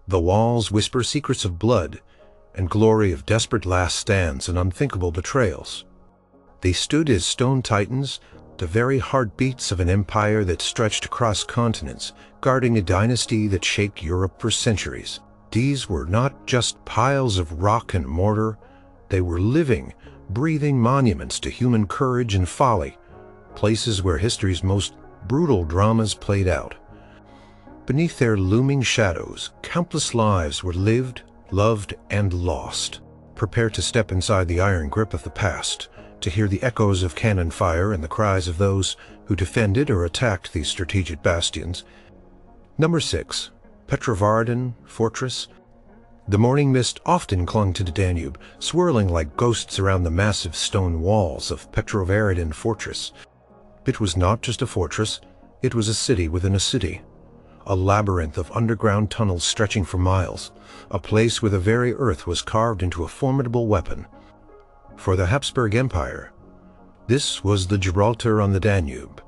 The walls whisper secrets of blood and glory, of desperate last stands and unthinkable betrayals. They stood as stone titans, the very heartbeats of an empire that stretched across continents, guarding a dynasty that shaped Europe for centuries. These were not just piles of rock and mortar, they were living, breathing monuments to human courage and folly, places where history's most brutal dramas played out. Beneath their looming shadows, countless lives were lived, loved, and lost. Prepare to step inside the iron grip of the past, to hear the echoes of cannon fire and the cries of those who defended or attacked these strategic bastions. Number 6. Petrovaradin Fortress. The morning mist often clung to the Danube, swirling like ghosts around the massive stone walls of Petrovaradin Fortress. It was not just a fortress, it was a city within a city. A labyrinth of underground tunnels stretching for miles, a place where the very earth was carved into a formidable weapon. For the Habsburg Empire, this was the Gibraltar on the Danube,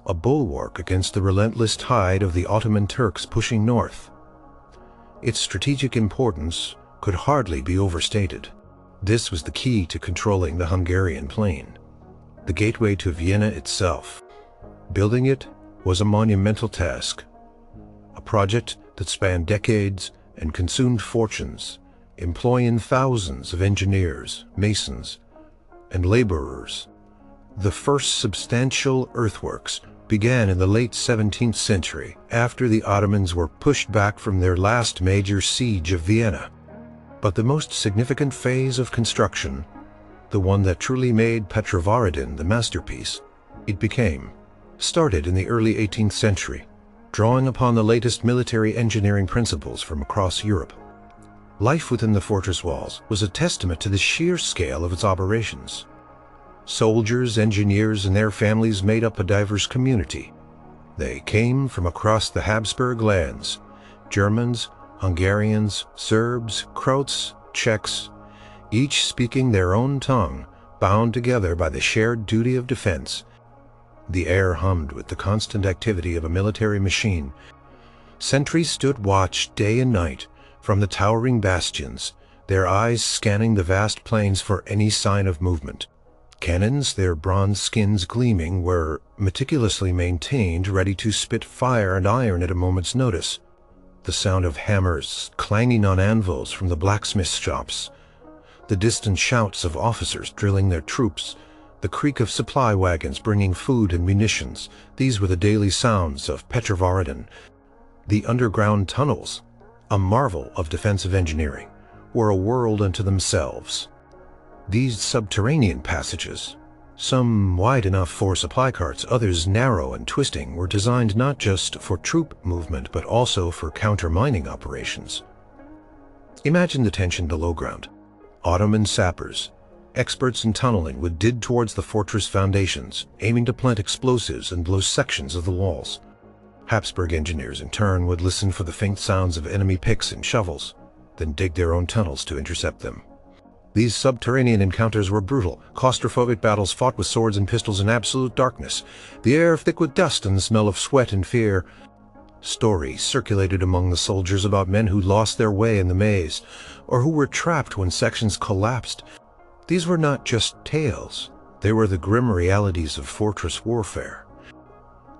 a bulwark against the relentless tide of the Ottoman Turks pushing north. Its strategic importance could hardly be overstated. This was the key to controlling the Hungarian plain, the gateway to Vienna itself. Building it was a monumental task, a project that spanned decades and consumed fortunes, employing thousands of engineers, masons, and laborers. The first substantial earthworks began in the late 17th century, after the Ottomans were pushed back from their last major siege of Vienna. But the most significant phase of construction, the one that truly made Petrovaradin the masterpiece it became, started in the early 18th century, drawing upon the latest military engineering principles from across Europe. Life within the fortress walls was a testament to the sheer scale of its operations. Soldiers, engineers, and their families made up a diverse community. They came from across the Habsburg lands: Germans, Hungarians, Serbs, Croats, Czechs, each speaking their own tongue, bound together by the shared duty of defense. The air hummed with the constant activity of a military machine. Sentries stood watch day and night from the towering bastions, their eyes scanning the vast plains for any sign of movement. Cannons, their bronze skins gleaming, were meticulously maintained, ready to spit fire and iron at a moment's notice. The sound of hammers clanging on anvils from the blacksmith shops, the distant shouts of officers drilling their troops, the creak of supply wagons bringing food and munitions, these were the daily sounds of Petrovaradin. The underground tunnels, a marvel of defensive engineering, were a world unto themselves. These subterranean passages, some wide enough for supply carts, others narrow and twisting, were designed not just for troop movement but also for counter-mining operations. Imagine the tension below ground. Ottoman sappers, experts in tunneling, would dig towards the fortress foundations, aiming to plant explosives and blow sections of the walls. Habsburg engineers, in turn, would listen for the faint sounds of enemy picks and shovels, then dig their own tunnels to intercept them. These subterranean encounters were brutal, claustrophobic battles fought with swords and pistols in absolute darkness, the air thick with dust and the smell of sweat and fear. Stories circulated among the soldiers about men who lost their way in the maze, or who were trapped when sections collapsed. These were not just tales, they were the grim realities of fortress warfare.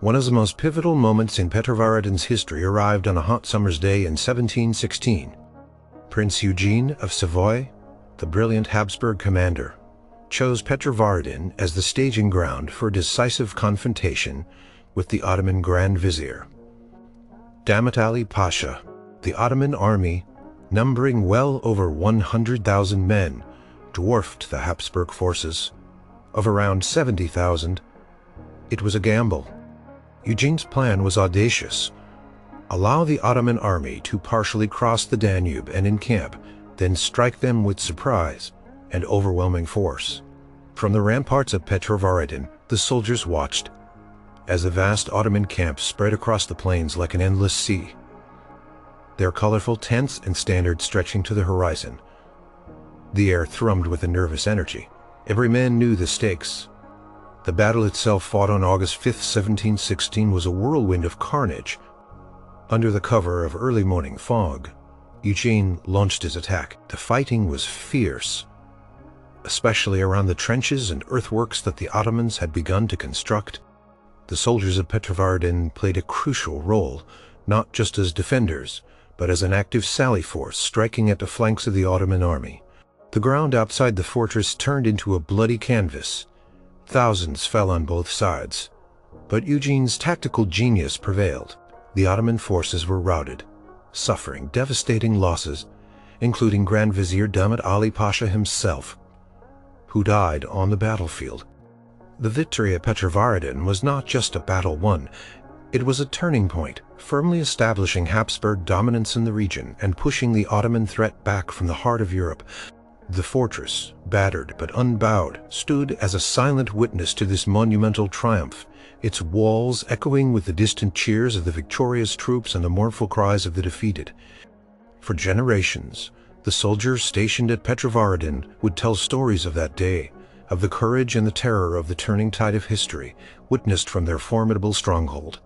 One of the most pivotal moments in Petrovaradin's history arrived on a hot summer's day in 1716. Prince Eugene of Savoy, the brilliant Habsburg commander, chose Petrovaradin as the staging ground for a decisive confrontation with the Ottoman Grand Vizier. Damat Ali Pasha, the Ottoman army, numbering well over 100,000 men, dwarfed the Habsburg forces of around 70,000. It was a gamble. Eugene's plan was audacious. Allow the Ottoman army to partially cross the Danube and encamp, then strike them with surprise and overwhelming force. From the ramparts of Petrovaradin, the soldiers watched as the vast Ottoman camp spread across the plains like an endless sea, their colorful tents and standards stretching to the horizon. The air thrummed with a nervous energy. Every man knew the stakes. The battle itself, fought on August 5, 1716, was a whirlwind of carnage. Under the cover of early morning fog, Eugene launched his attack. The fighting was fierce, especially around the trenches and earthworks that the Ottomans had begun to construct. The soldiers of Petrovaradin played a crucial role, not just as defenders, but as an active sally force striking at the flanks of the Ottoman army. The ground outside the fortress turned into a bloody canvas. Thousands fell on both sides. But Eugene's tactical genius prevailed. The Ottoman forces were routed, suffering devastating losses, including Grand Vizier Damat Ali Pasha himself, who died on the battlefield. The victory at Petrovaradin was not just a battle won, it was a turning point, firmly establishing Habsburg dominance in the region and pushing the Ottoman threat back from the heart of Europe. The fortress, battered but unbowed, stood as a silent witness to this monumental triumph, its walls echoing with the distant cheers of the victorious troops and the mournful cries of the defeated. For generations, the soldiers stationed at Petrovaradin would tell stories of that day, of the courage and the terror of the turning tide of history, witnessed from their formidable stronghold.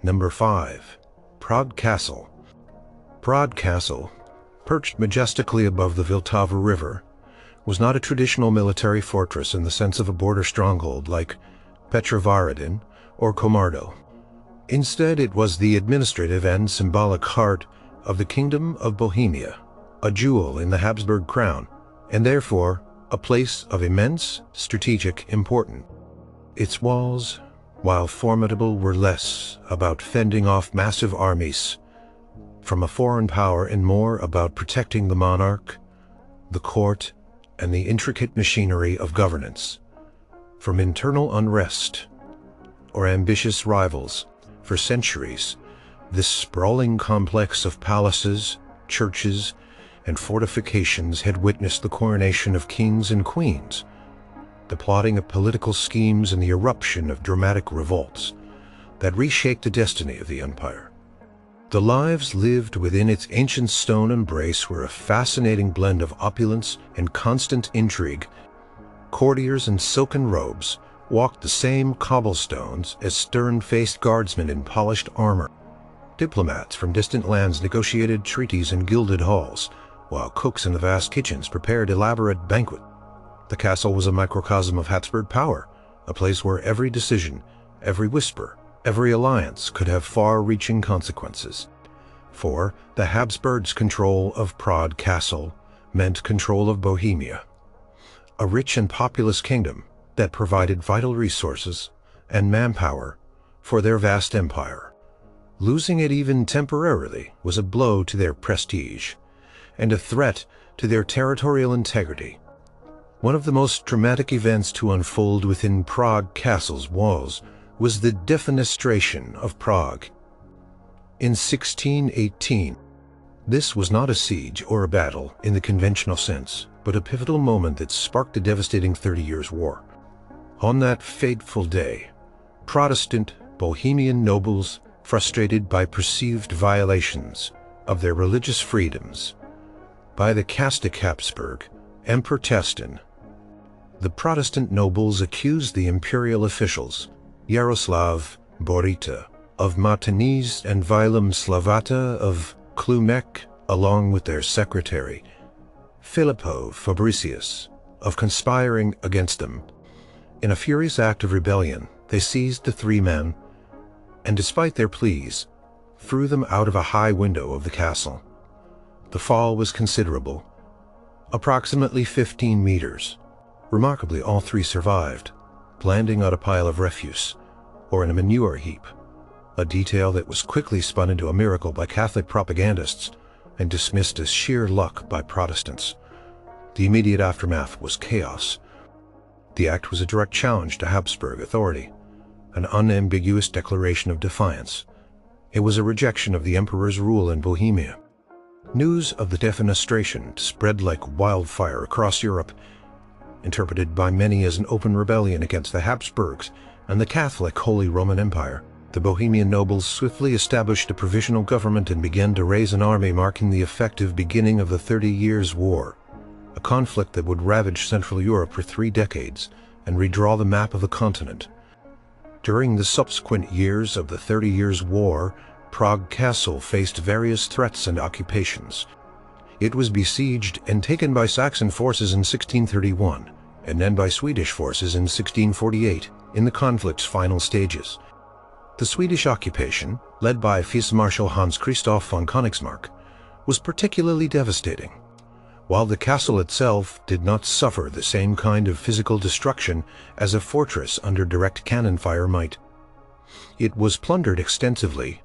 Number 5. Prague Castle. Prague Castle, perched majestically above the Vltava River, was not a traditional military fortress in the sense of a border stronghold like Petrovaradin or Komardo. Instead, it was the administrative and symbolic heart of the Kingdom of Bohemia, a jewel in the Habsburg crown, and therefore a place of immense strategic importance. Its walls, while formidable, were less about fending off massive armies from a foreign power and more about protecting the monarch, the court, and the intricate machinery of governance from internal unrest or ambitious rivals. For centuries, this sprawling complex of palaces, churches, and fortifications had witnessed the coronation of kings and queens, the plotting of political schemes, and the eruption of dramatic revolts that reshaped the destiny of the empire. The lives lived within its ancient stone embrace were a fascinating blend of opulence and constant intrigue. Courtiers in silken robes walked the same cobblestones as stern-faced guardsmen in polished armor. Diplomats from distant lands negotiated treaties in gilded halls, while cooks in the vast kitchens prepared elaborate banquets. The castle was a microcosm of Habsburg power, a place where every decision, every whisper, every alliance could have far-reaching consequences. For the Habsburgs' control of Prague Castle meant control of Bohemia, a rich and populous kingdom that provided vital resources and manpower for their vast empire. Losing it even temporarily was a blow to their prestige and a threat to their territorial integrity. One of the most dramatic events to unfold within Prague Castle's walls was the defenestration of Prague. In 1618, this was not a siege or a battle in the conventional sense, but a pivotal moment that sparked a devastating 30 Years' War. On that fateful day, Protestant Bohemian nobles, frustrated by perceived violations of their religious freedoms by the Catholic Habsburg Emperor Testin, the Protestant nobles accused the imperial officials, Yaroslav Borita of Martinez and Vilem Slavata of Klumek, along with their secretary, Filippo Fabricius, of conspiring against them. In a furious act of rebellion, they seized the three men, and despite their pleas, threw them out of a high window of the castle. The fall was considerable, approximately 15 meters. Remarkably, all three survived, landing on a pile of refuse, or in a manure heap, a detail that was quickly spun into a miracle by Catholic propagandists and dismissed as sheer luck by Protestants. The immediate aftermath was chaos. The act was a direct challenge to Habsburg authority, an unambiguous declaration of defiance. It was a rejection of the emperor's rule in Bohemia. News of the defenestration spread like wildfire across Europe, interpreted by many as an open rebellion against the Habsburgs and the Catholic Holy Roman Empire. The Bohemian nobles swiftly established a provisional government and began to raise an army, marking the effective beginning of the 30 Years' War, a conflict that would ravage Central Europe for 3 decades and redraw the map of the continent. During the subsequent years of the 30 Years' War, Prague Castle faced various threats and occupations. It was besieged and taken by Saxon forces in 1631, and then by Swedish forces in 1648, in the conflict's final stages. The Swedish occupation, led by Vice Marshal Hans Christoph von Königsmarck, was particularly devastating. While the castle itself did not suffer the same kind of physical destruction as a fortress under direct cannon fire might, it was plundered extensively.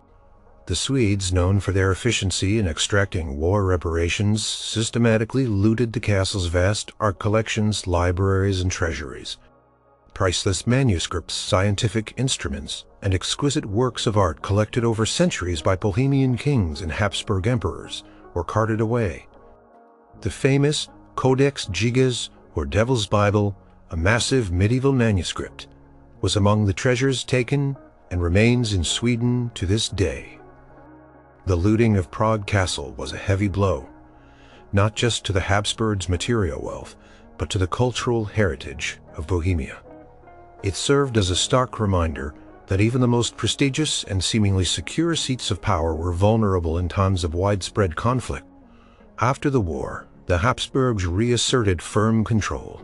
The Swedes, known for their efficiency in extracting war reparations, systematically looted the castle's vast art collections, libraries, and treasuries. Priceless manuscripts, scientific instruments, and exquisite works of art collected over centuries by Bohemian kings and Habsburg emperors were carted away. The famous Codex Gigas, or Devil's Bible, a massive medieval manuscript, was among the treasures taken and remains in Sweden to this day. The looting of Prague Castle was a heavy blow, not just to the Habsburgs' material wealth, but to the cultural heritage of Bohemia. It served as a stark reminder that even the most prestigious and seemingly secure seats of power were vulnerable in times of widespread conflict. After the war, the Habsburgs reasserted firm control,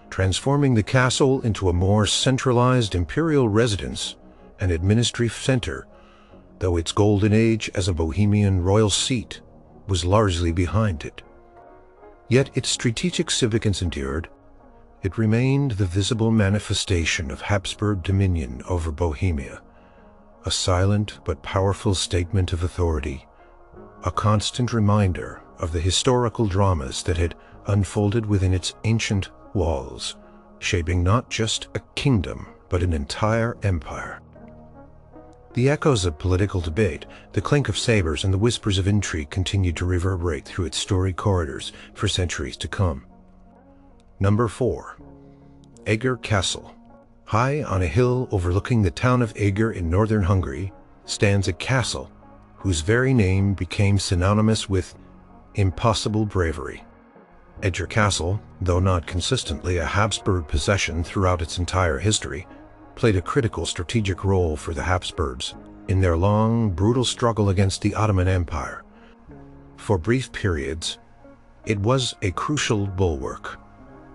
transforming the castle into a more centralized imperial residence and administrative center, though its golden age as a Bohemian royal seat was largely behind it. Yet its strategic significance endured. It remained the visible manifestation of Habsburg dominion over Bohemia, a silent but powerful statement of authority, a constant reminder of the historical dramas that had unfolded within its ancient walls, shaping not just a kingdom, but an entire empire. The echoes of political debate, the clink of sabers, and the whispers of intrigue continued to reverberate through its storied corridors for centuries to come. Number 4. Eger Castle. High on a hill overlooking the town of Eger in northern Hungary stands a castle whose very name became synonymous with impossible bravery. Eger Castle, though not consistently a Habsburg possession throughout its entire history, played a critical strategic role for the Habsburgs in their long, brutal struggle against the Ottoman Empire. For brief periods, it was a crucial bulwark,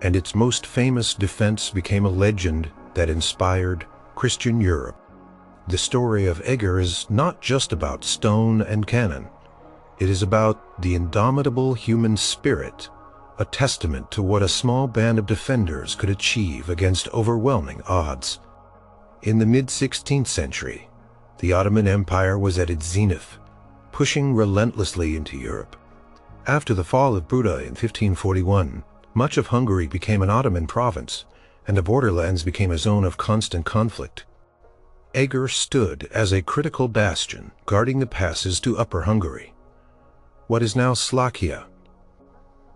and its most famous defense became a legend that inspired Christian Europe. The story of Eger is not just about stone and cannon. It is about the indomitable human spirit, a testament to what a small band of defenders could achieve against overwhelming odds. In the mid-16th century, the Ottoman Empire was at its zenith, pushing relentlessly into Europe. After the fall of Buda in 1541, much of Hungary became an Ottoman province, and the borderlands became a zone of constant conflict. Eger stood as a critical bastion, guarding the passes to Upper Hungary, what is now Slovakia.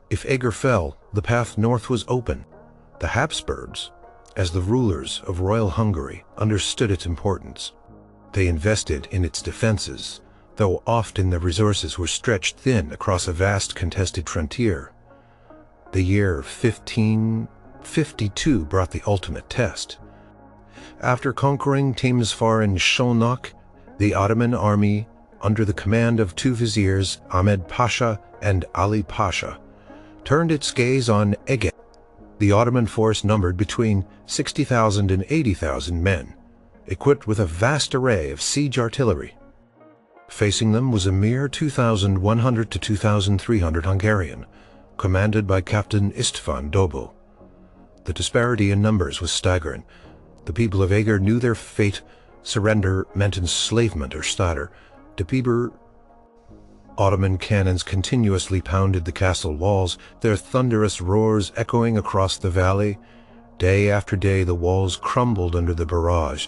If Eger fell, the path north was open. The Habsburgs, as the rulers of Royal Hungary, understood its importance. They invested in its defenses, though often their resources were stretched thin across a vast contested frontier. The year 1552 brought the ultimate test. After conquering Temesvar and Szolnok, the Ottoman army, under the command of two viziers, Ahmed Pasha and Ali Pasha, turned its gaze on Eger. The Ottoman force numbered between 60,000 and 80,000 men, equipped with a vast array of siege artillery. Facing them was a mere 2,100 to 2,300 Hungarian, commanded by Captain István Dobó. The disparity in numbers was staggering. The people of Eger knew their fate. Surrender meant enslavement or slaughter. Ottoman cannons continuously pounded the castle walls, their thunderous roars echoing across the valley. Day after day the walls crumbled under the barrage.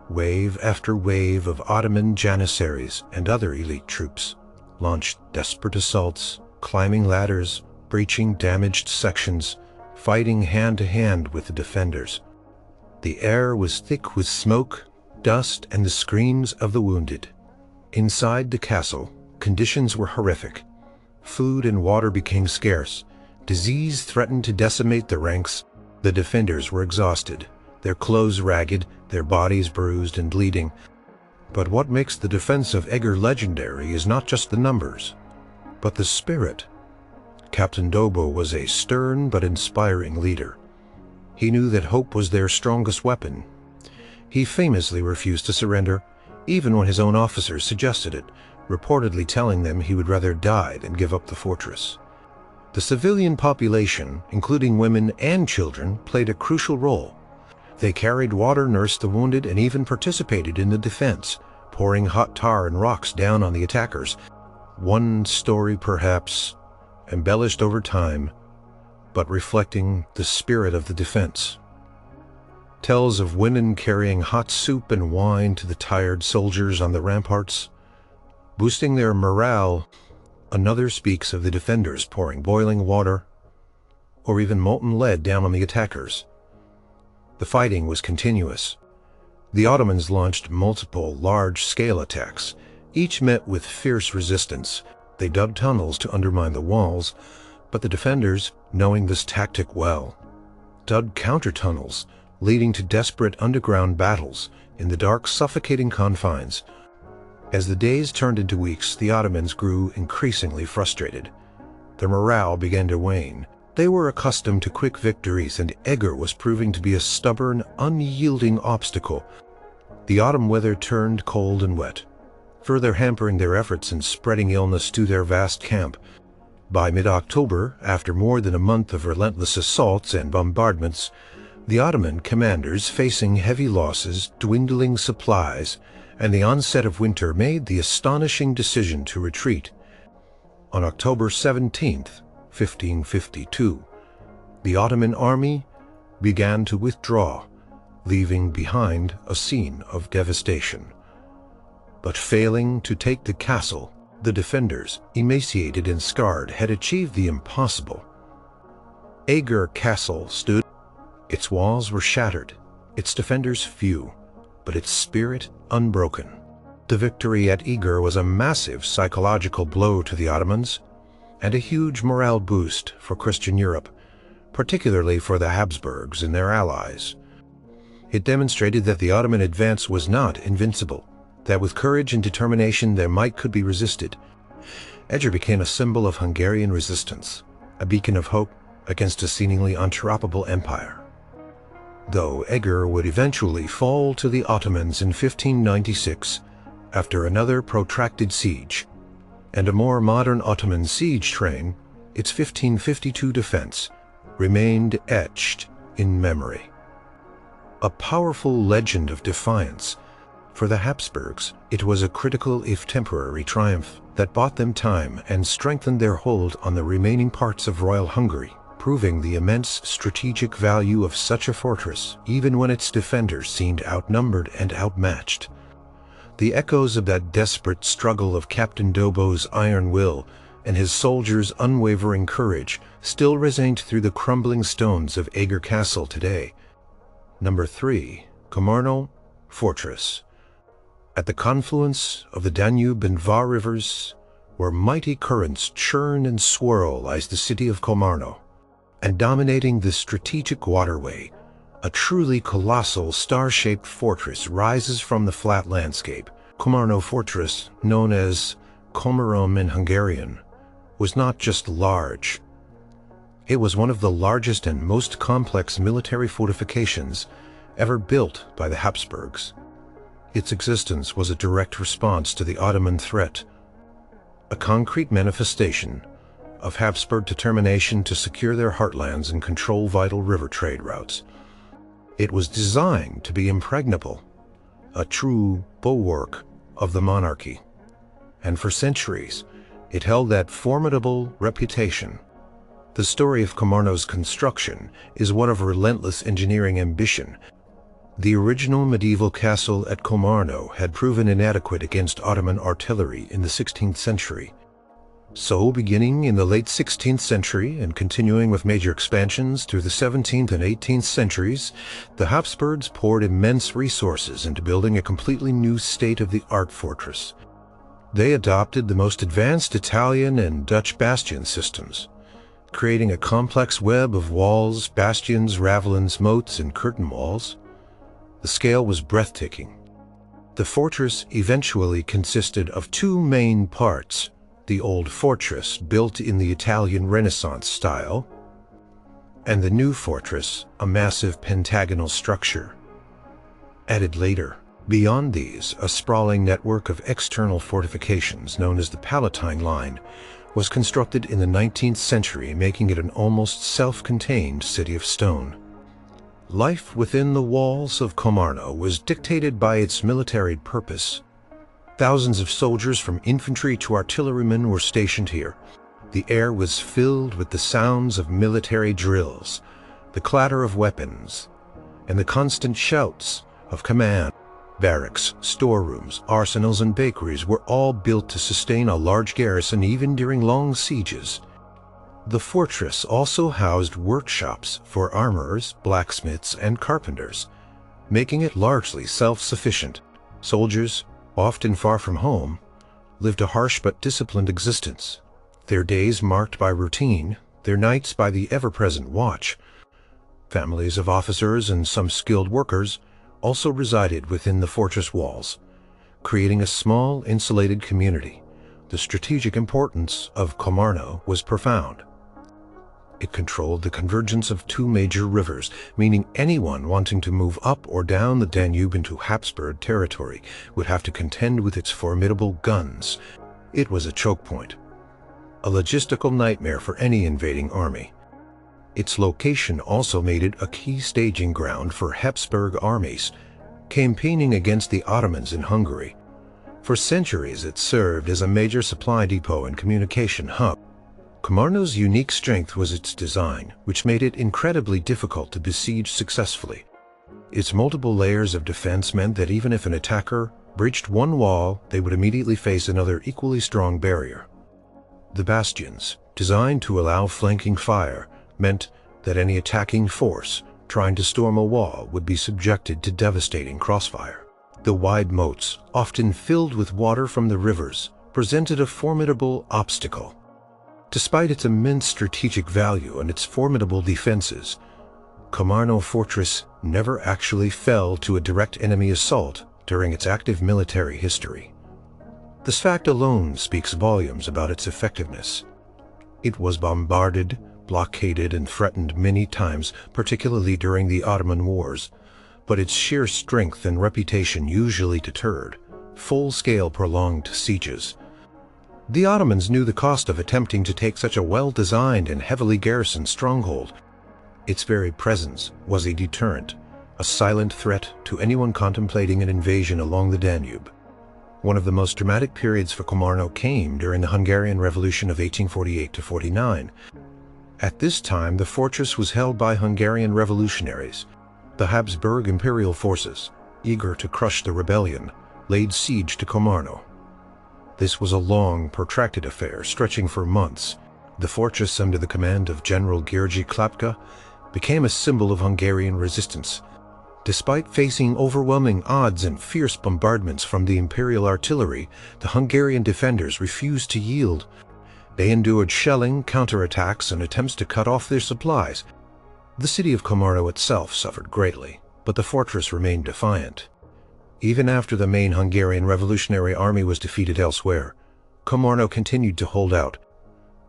Wave after wave of Ottoman janissaries and other elite troops launched desperate assaults, climbing ladders, breaching damaged sections, fighting hand-to-hand with the defenders. The air was thick with smoke, dust, and the screams of the wounded. Inside the castle, conditions were horrific. Food and water became scarce. Disease threatened to decimate the ranks. The defenders were exhausted, their clothes ragged, their bodies bruised and bleeding. But what makes the defense of Eger legendary is not just the numbers, but the spirit Captain Dobo was a stern but inspiring leader. He knew that hope was their strongest weapon. He famously refused to surrender, even when his own officers suggested it, reportedly telling them he would rather die than give up the fortress. The civilian population, including women and children, played a crucial role. They carried water, nursed the wounded, and even participated in the defense, pouring hot tar and rocks down on the attackers. One story, perhaps, embellished over time, but reflecting the spirit of the defense, tells of women carrying hot soup and wine to the tired soldiers on the ramparts, boosting their morale. Another speaks of the defenders pouring boiling water or even molten lead down on the attackers. The fighting was continuous. The Ottomans launched multiple large-scale attacks, each met with fierce resistance. They dug tunnels to undermine the walls, but the defenders, knowing this tactic well, dug counter-tunnels, leading to desperate underground battles in the dark, suffocating confines. As the days turned into weeks, the Ottomans grew increasingly frustrated. Their morale began to wane. They were accustomed to quick victories, and Eger was proving to be a stubborn, unyielding obstacle. The autumn weather turned cold and wet, further hampering their efforts and spreading illness to their vast camp. By mid-October, after more than a month of relentless assaults and bombardments, the Ottoman commanders, facing heavy losses, dwindling supplies, and the onset of winter, made the astonishing decision to retreat. On October 17th, 1552, the Ottoman army began to withdraw, leaving behind a scene of devastation. But failing to take the castle, the defenders, emaciated and scarred, had achieved the impossible. Prague Castle stood. Its walls were shattered, its defenders few, but its spirit unbroken. The victory at Eger was a massive psychological blow to the Ottomans and a huge morale boost for Christian Europe, particularly for the Habsburgs and their allies. It demonstrated that the Ottoman advance was not invincible, that with courage and determination their might could be resisted. Eger became a symbol of Hungarian resistance, a beacon of hope against a seemingly unstoppable empire. Though Eger would eventually fall to the Ottomans in 1596 after another protracted siege, and a more modern Ottoman siege train, its 1552 defense remained etched in memory. A powerful legend of defiance. For the Habsburgs, it was a critical if temporary triumph that bought them time and strengthened their hold on the remaining parts of Royal Hungary, proving the immense strategic value of such a fortress, even when its defenders seemed outnumbered and outmatched. The echoes of that desperate struggle of Captain Dobo's iron will and his soldiers' unwavering courage still resonate through the crumbling stones of Prague Castle today. Number 3. Komarno Fortress. At the confluence of the Danube and Var rivers, where mighty currents churn and swirl, lies the city of Komarno. And dominating this strategic waterway, a truly colossal star-shaped fortress rises from the flat landscape. Komarno Fortress, known as Komárom in Hungarian, was not just large. It was one of the largest and most complex military fortifications ever built by the Habsburgs. Its existence was a direct response to the Ottoman threat, a concrete manifestation of Habsburg determination to secure their heartlands and control vital river trade routes. It was designed to be impregnable, a true bulwark of the monarchy, and for centuries it held that formidable reputation. The story of Komarno's construction is one of relentless engineering ambition. The original medieval castle at Komarno had proven inadequate against Ottoman artillery in the 16th century. So, beginning in the late 16th century and continuing with major expansions through the 17th and 18th centuries, the Habsburgs poured immense resources into building a completely new state-of-the-art fortress. They adopted the most advanced Italian and Dutch bastion systems, creating a complex web of walls, bastions, ravelins, moats, and curtain walls. The scale was breathtaking. The fortress eventually consisted of two main parts: the old fortress built in the Italian Renaissance style, and the new fortress, a massive pentagonal structure, added later. Beyond these, a sprawling network of external fortifications known as the Palatine Line was constructed in the 19th century, making it an almost self-contained city of stone. Life within the walls of Komárno was dictated by its military purpose. Thousands of soldiers from infantry to artillerymen were stationed here. The air was filled with the sounds of military drills, the clatter of weapons, and the constant shouts of command. Barracks, storerooms, arsenals, and bakeries were all built to sustain a large garrison even during long sieges. The fortress also housed workshops for armorers, blacksmiths, and carpenters, making it largely self-sufficient. Soldiers, often far from home, lived a harsh but disciplined existence, their days marked by routine, their nights by the ever-present watch. Families of officers and some skilled workers also resided within the fortress walls, creating a small, insulated community. The strategic importance of Komárno was profound. It controlled the convergence of two major rivers, meaning anyone wanting to move up or down the Danube into Habsburg territory would have to contend with its formidable guns. It was a choke point, a logistical nightmare for any invading army. Its location also made it a key staging ground for Habsburg armies, campaigning against the Ottomans in Hungary. For centuries it served as a major supply depot and communication hub. Komárno's unique strength was its design, which made it incredibly difficult to besiege successfully. Its multiple layers of defense meant that even if an attacker breached one wall, they would immediately face another equally strong barrier. The bastions, designed to allow flanking fire, meant that any attacking force trying to storm a wall would be subjected to devastating crossfire. The wide moats, often filled with water from the rivers, presented a formidable obstacle. Despite its immense strategic value and its formidable defenses, Komárno Fortress never actually fell to a direct enemy assault during its active military history. This fact alone speaks volumes about its effectiveness. It was bombarded, blockaded, and threatened many times, particularly during the Ottoman Wars, but its sheer strength and reputation usually deterred full-scale prolonged sieges. The Ottomans knew the cost of attempting to take such a well-designed and heavily garrisoned stronghold. Its very presence was a deterrent, a silent threat to anyone contemplating an invasion along the Danube. One of the most dramatic periods for Komárno came during the Hungarian Revolution of 1848–49. At this time, the fortress was held by Hungarian revolutionaries. The Habsburg imperial forces, eager to crush the rebellion, laid siege to Komárno. This was a long, protracted affair stretching for months. The fortress, under the command of General György Klapka, became a symbol of Hungarian resistance. Despite facing overwhelming odds and fierce bombardments from the imperial artillery, the Hungarian defenders refused to yield. They endured shelling, counterattacks, and attempts to cut off their supplies. The city of Komárno itself suffered greatly, but the fortress remained defiant. Even after the main Hungarian Revolutionary Army was defeated elsewhere, Komárno continued to hold out.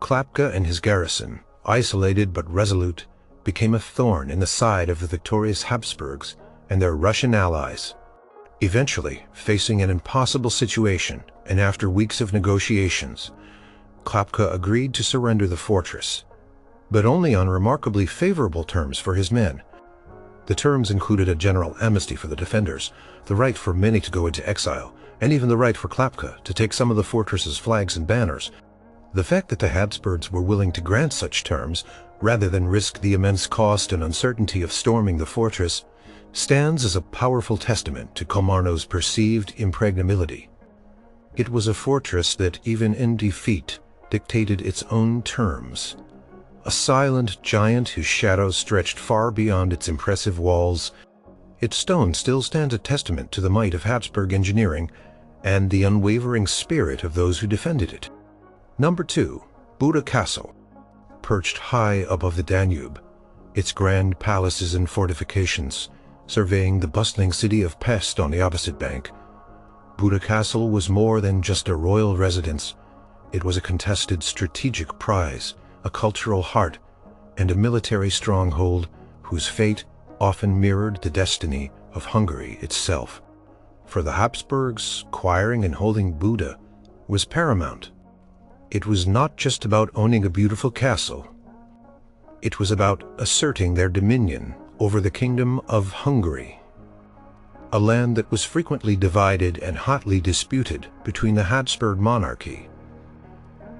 Klapka and his garrison, isolated but resolute, became a thorn in the side of the victorious Habsburgs and their Russian allies. Eventually, facing an impossible situation, and after weeks of negotiations, Klapka agreed to surrender the fortress, but only on remarkably favorable terms for his men. The terms included a general amnesty for the defenders, the right for many to go into exile, and even the right for Klapka to take some of the fortress's flags and banners. The fact that the Habsburgs were willing to grant such terms, rather than risk the immense cost and uncertainty of storming the fortress, stands as a powerful testament to Komárno's perceived impregnability. It was a fortress that, even in defeat, dictated its own terms. A silent giant whose shadow stretched far beyond its impressive walls, its stone still stands a testament to the might of Habsburg engineering and the unwavering spirit of those who defended it. Number 2. Prague Castle. Perched high above the Danube, its grand palaces and fortifications surveying the bustling city of Pest on the opposite bank, Prague Castle was more than just a royal residence. It was a contested strategic prize, a cultural heart, and a military stronghold whose fate often mirrored the destiny of Hungary itself. For the Habsburgs, acquiring and holding Buda was paramount. It was not just about owning a beautiful castle. It was about asserting their dominion over the Kingdom of Hungary, a land that was frequently divided and hotly disputed between the Habsburg monarchy.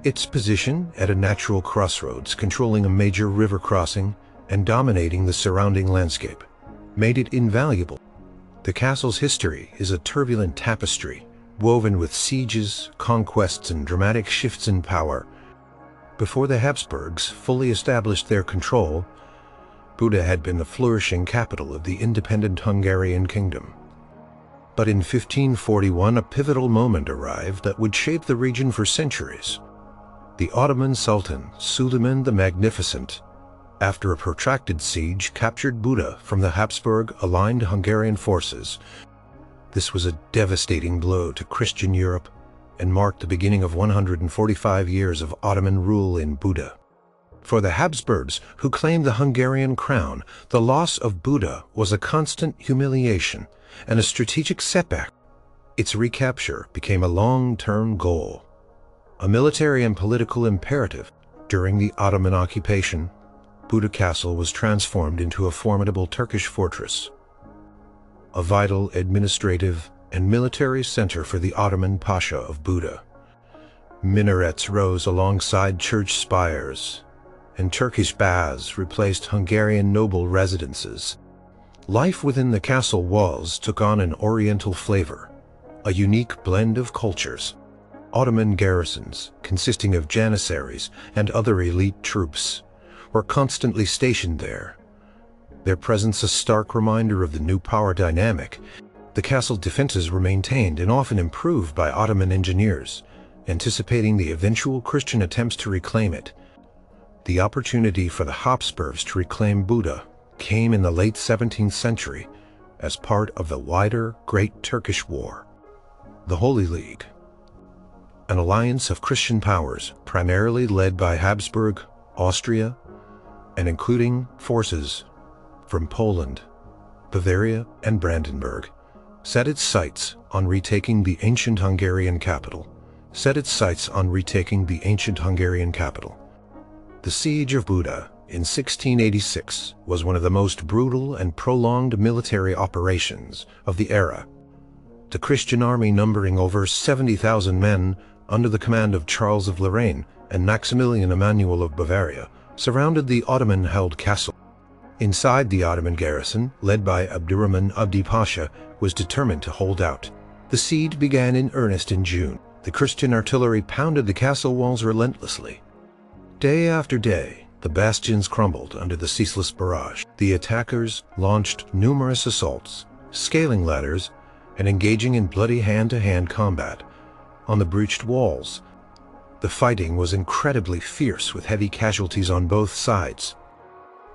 Its position at a natural crossroads, controlling a major river crossing and dominating the surrounding landscape, made it invaluable. The castle's history is a turbulent tapestry, woven with sieges, conquests, and dramatic shifts in power. Before the Habsburgs fully established their control, Buda had been the flourishing capital of the independent Hungarian kingdom. But in 1541, a pivotal moment arrived that would shape the region for centuries. The Ottoman Sultan, Suleiman the Magnificent, after a protracted siege, captured Buda from the Habsburg-aligned Hungarian forces. This was a devastating blow to Christian Europe and marked the beginning of 145 years of Ottoman rule in Buda. For the Habsburgs, who claimed the Hungarian crown, the loss of Buda was a constant humiliation and a strategic setback. Its recapture became a long-term goal, a military and political imperative. During the Ottoman occupation, Buda Castle was transformed into a formidable Turkish fortress, a vital administrative and military center for the Ottoman Pasha of Buda. Minarets rose alongside church spires, and Turkish baths replaced Hungarian noble residences. Life within the castle walls took on an oriental flavor, a unique blend of cultures. Ottoman garrisons, consisting of janissaries and other elite troops, were constantly stationed there, their presence a stark reminder of the new power dynamic. The castle defenses were maintained and often improved by Ottoman engineers, anticipating the eventual Christian attempts to reclaim it. The opportunity for the Habsburgs to reclaim Buda came in the late 17th century as part of the wider Great Turkish War. The Holy League, an alliance of Christian powers primarily led by Habsburg, Austria, and including forces from Poland, Bavaria, and Brandenburg, set its sights on retaking the ancient Hungarian capital. The Siege of Buda in 1686 was one of the most brutal and prolonged military operations of the era. The Christian army, numbering over 70,000 men under the command of Charles of Lorraine and Maximilian Emanuel of Bavaria, surrounded the Ottoman-held castle. Inside, the Ottoman garrison, led by Abdurrahman Abdi Pasha, was determined to hold out. The siege began in earnest in June. The Christian artillery pounded the castle walls relentlessly. Day after day, the bastions crumbled under the ceaseless barrage. The attackers launched numerous assaults, scaling ladders, and engaging in bloody hand-to-hand combat on the breached walls. The fighting was incredibly fierce, with heavy casualties on both sides.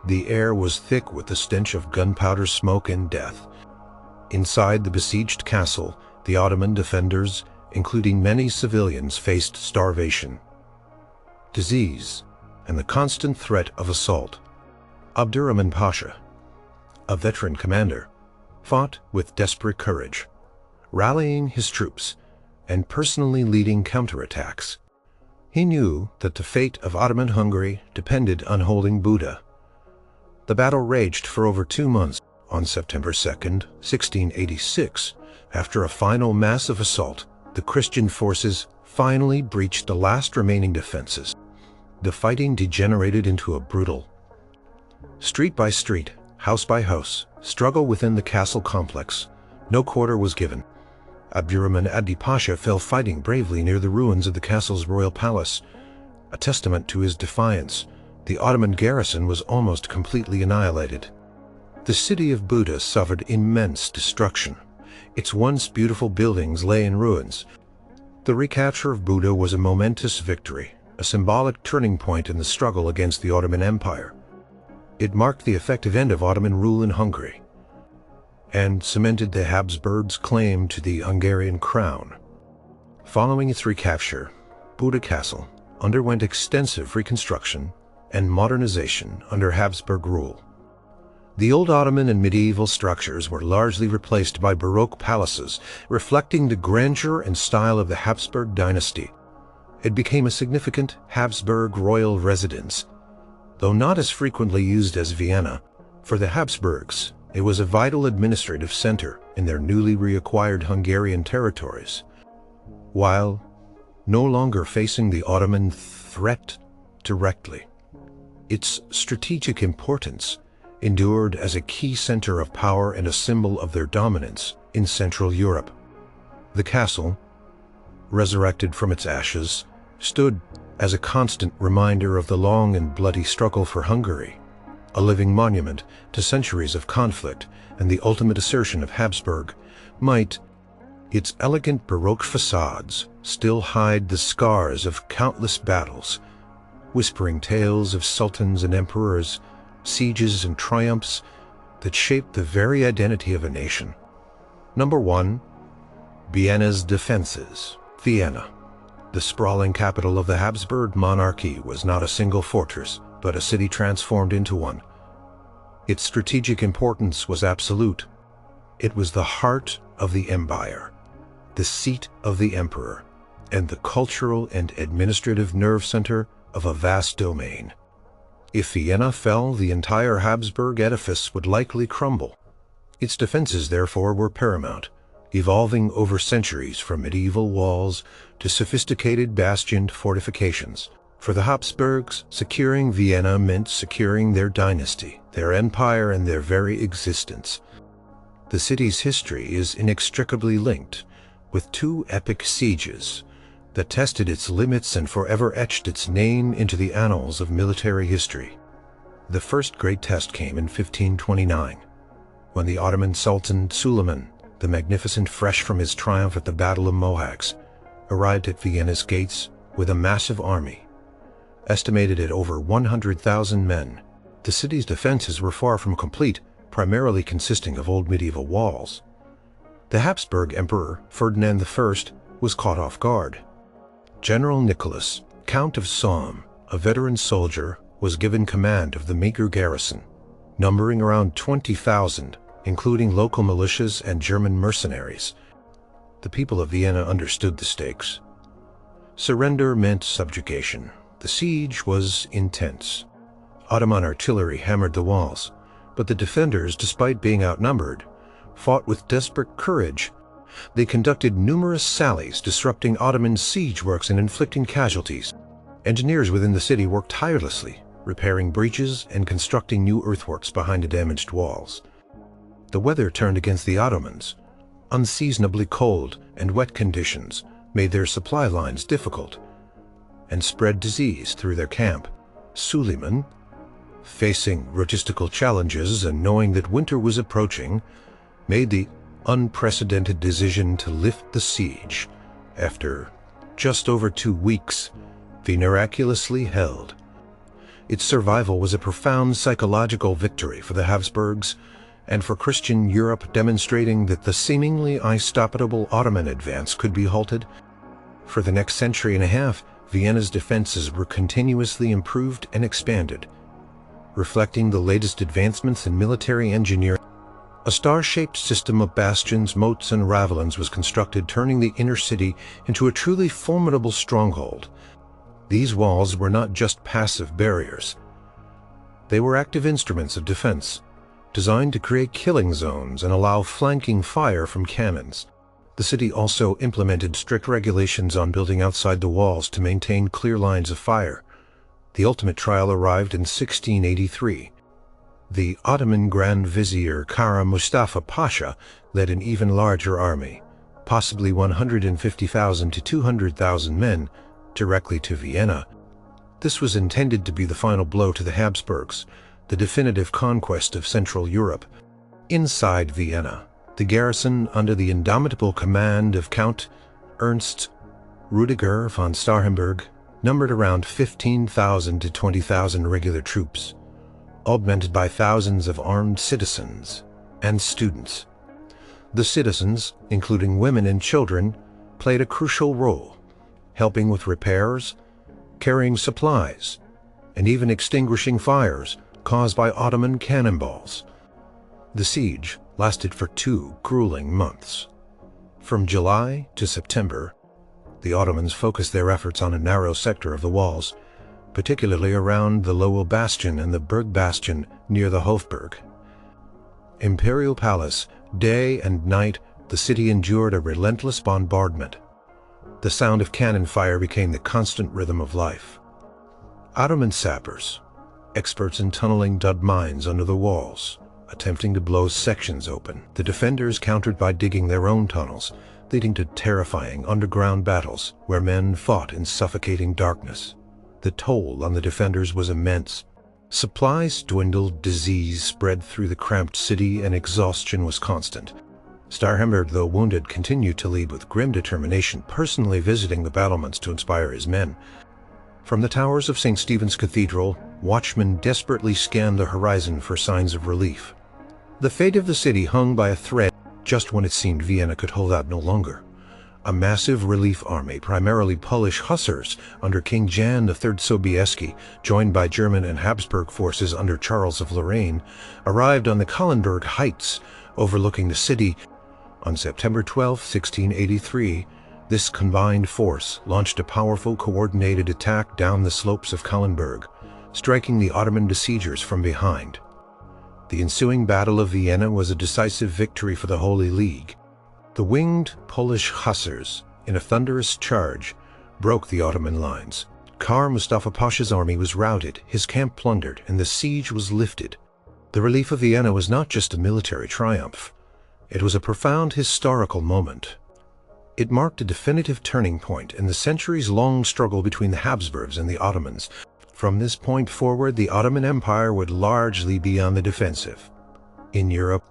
The air was thick with the stench of gunpowder, smoke, and death. Inside the besieged castle, the Ottoman defenders, including many civilians, faced starvation, disease, and the constant threat of assault. Abdurrahman Pasha, a veteran commander, fought with desperate courage, rallying his troops and personally leading counterattacks. He knew that the fate of Ottoman Hungary depended on holding Buda. The battle raged for over 2 months. On September 2nd, 1686, after a final massive assault, the Christian forces finally breached the last remaining defenses. The fighting degenerated into a brutal, street by street, house by house, struggle within the castle complex. No quarter was given. Abdurrahman Abdi Pasha fell fighting bravely near the ruins of the castle's royal palace. A testament to his defiance, the Ottoman garrison was almost completely annihilated. The city of Buda suffered immense destruction. Its once beautiful buildings lay in ruins. The recapture of Buda was a momentous victory, a symbolic turning point in the struggle against the Ottoman Empire. It marked the effective end of Ottoman rule in Hungary and cemented the Habsburgs' claim to the Hungarian crown. Following its recapture, Prague Castle underwent extensive reconstruction and modernization under Habsburg rule. The old Ottoman and medieval structures were largely replaced by Baroque palaces, reflecting the grandeur and style of the Habsburg dynasty. It became a significant Habsburg royal residence, though not as frequently used as Vienna. For the Habsburgs, it was a vital administrative center in their newly reacquired Hungarian territories. While no longer facing the Ottoman threat directly, its strategic importance endured as a key center of power and a symbol of their dominance in Central Europe. The castle, resurrected from its ashes, stood as a constant reminder of the long and bloody struggle for Hungary, a living monument to centuries of conflict and the ultimate assertion of Habsburg might. Its elegant Baroque facades still hide the scars of countless battles, whispering tales of sultans and emperors, sieges and triumphs that shaped the very identity of a nation. Number 1. Vienna's defenses. Vienna, the sprawling capital of the Habsburg monarchy, was not a single fortress, but a city transformed into one. Its strategic importance was absolute. It was the heart of the empire, the seat of the emperor, and the cultural and administrative nerve center of a vast domain. If Vienna fell, the entire Habsburg edifice would likely crumble. Its defenses, therefore, were paramount, evolving over centuries from medieval walls to sophisticated bastioned fortifications. For the Habsburgs, securing Vienna meant securing their dynasty, their empire, and their very existence. The city's history is inextricably linked with two epic sieges that tested its limits and forever etched its name into the annals of military history. The first great test came in 1529, when the Ottoman Sultan Suleiman, the Magnificent, fresh from his triumph at the Battle of Mohacs, arrived at Vienna's gates with a massive army, estimated at over 100,000 men. The city's defenses were far from complete, primarily consisting of old medieval walls. The Habsburg Emperor Ferdinand I was caught off guard. General Nicholas, Count of Somme, a veteran soldier, was given command of the meager garrison, numbering around 20,000, including local militias and German mercenaries. The people of Vienna understood the stakes. Surrender meant subjugation. The siege was intense. Ottoman artillery hammered the walls, but the defenders, despite being outnumbered, fought with desperate courage. They conducted numerous sallies, disrupting Ottoman siege works and inflicting casualties. Engineers within the city worked tirelessly, repairing breaches and constructing new earthworks behind the damaged walls. The weather turned against the Ottomans. Unseasonably cold and wet conditions made their supply lines difficult and spread disease through their camp. Suleiman, facing logistical challenges and knowing that winter was approaching, made the unprecedented decision to lift the siege. After just over 2 weeks, they miraculously held. Its survival was a profound psychological victory for the Habsburgs and for Christian Europe, demonstrating that the seemingly unstoppable Ottoman advance could be halted. For the next century and a half, Vienna's defenses were continuously improved and expanded, reflecting the latest advancements in military engineering. A star-shaped system of bastions, moats, and ravelins was constructed, turning the inner city into a truly formidable stronghold. These walls were not just passive barriers. They were active instruments of defense, designed to create killing zones and allow flanking fire from cannons. The city also implemented strict regulations on building outside the walls to maintain clear lines of fire. The ultimate trial arrived in 1683. The Ottoman Grand Vizier Kara Mustafa Pasha led an even larger army, possibly 150,000 to 200,000 men, directly to Vienna. This was intended to be the final blow to the Habsburgs, the definitive conquest of Central Europe. Inside Vienna, the garrison, under the indomitable command of Count Ernst Rudiger von Starhemberg, numbered around 15,000 to 20,000 regular troops, augmented by thousands of armed citizens and students. The citizens, including women and children, played a crucial role. helping with repairs, carrying supplies, and even extinguishing fires caused by Ottoman cannonballs. The siege lasted for 2 grueling months. From July to September, the Ottomans focused their efforts on a narrow sector of the walls, particularly around the Lowell Bastion and the Berg Bastion near the Hofburg. Imperial Palace, day and night, the city endured a relentless bombardment. The sound of cannon fire became the constant rhythm of life. Ottoman sappers, experts in tunneling, dug mines under the walls, attempting to blow sections open. The defenders countered by digging their own tunnels, leading to terrifying underground battles where men fought in suffocating darkness. The toll on the defenders was immense. Supplies dwindled, disease spread through the cramped city, and exhaustion was constant. Starhemberg, though wounded, continued to lead with grim determination, personally visiting the battlements to inspire his men. From the towers of St. Stephen's Cathedral, watchmen desperately scanned the horizon for signs of relief. The fate of the city hung by a thread just when it seemed Vienna could hold out no longer. A massive relief army, primarily Polish hussars under King Jan III Sobieski, joined by German and Habsburg forces under Charles of Lorraine, arrived on the Kahlenberg Heights, overlooking the city. On September 12, 1683, this combined force launched a powerful, coordinated attack down the slopes of Kahlenberg, striking the Ottoman besiegers from behind. The ensuing Battle of Vienna was a decisive victory for the Holy League. The winged Polish hussars, in a thunderous charge, broke the Ottoman lines. Kar Mustafa Pasha's army was routed, his camp plundered, and the siege was lifted. The relief of Vienna was not just a military triumph. It was a profound historical moment. It marked a definitive turning point in the centuries-long struggle between the Habsburgs and the Ottomans. From this point forward, the Ottoman Empire would largely be on the defensive. In Europe,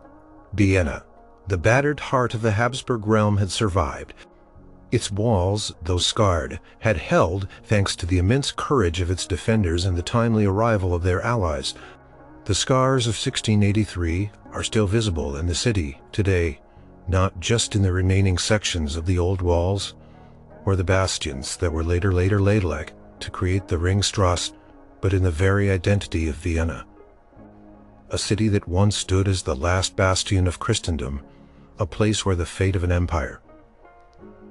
Vienna, the battered heart of the Habsburg realm, had survived. Its walls, though scarred, had held thanks to the immense courage of its defenders and the timely arrival of their allies. The scars of 1683 are still visible in the city today, not just in the remaining sections of the old walls or the bastions that were later laid to create the Ringstrasse, but in the very identity of Vienna. A city that once stood as the last bastion of Christendom, a place where the fate of an empire,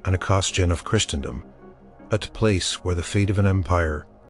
and a Kostgen of Christendom, a place where the fate of an empire